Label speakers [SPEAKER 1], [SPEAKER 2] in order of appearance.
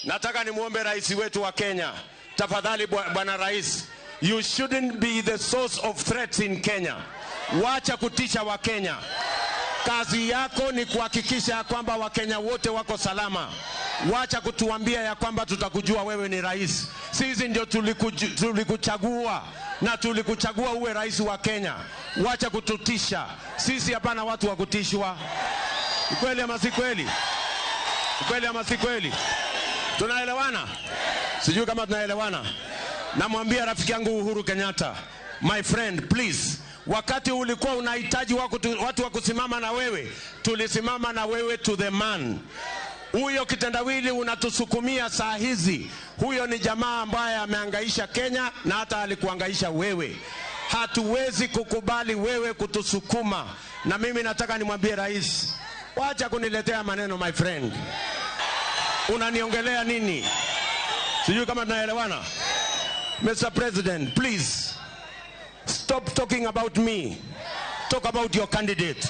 [SPEAKER 1] Nataka nimuombe rais wetu wa Kenya, tafadhali bwana rais, you shouldn't be the source of threats in Kenya. Wacha kutisha wa Kenya. Kazi yako ni kuhakikisha kwamba Wakenya wote wako salama. Wacha kutuambia ya kwamba tutakujua wewe ni rais. Sisi ndio tulikuchagua na tulikuchagua uwe rais wa Kenya. Wacha kututisha. Sisi hapana watu wa kutishwa. Kweli ama si kweli? Kweli ama si kweli? Tunaelewana? Sijui kama tunaelewana. Namwambia rafiki yangu Uhuru Kenyatta, my friend, please, wakati ulikuwa unahitaji watu wa kusimama na wewe, tulisimama na wewe to the man. Huyo kitendawili unatusukumia saa hizi, huyo ni jamaa ambaye amehangaisha Kenya na hata alikuhangaisha wewe. Hatuwezi kukubali wewe kutusukuma. Na mimi nataka nimwambie rais, wacha kuniletea maneno my friend. Unaniongelea nini? Sijui kama tunaelewana. Mr. President, please stop talking about me. Talk about your candidate.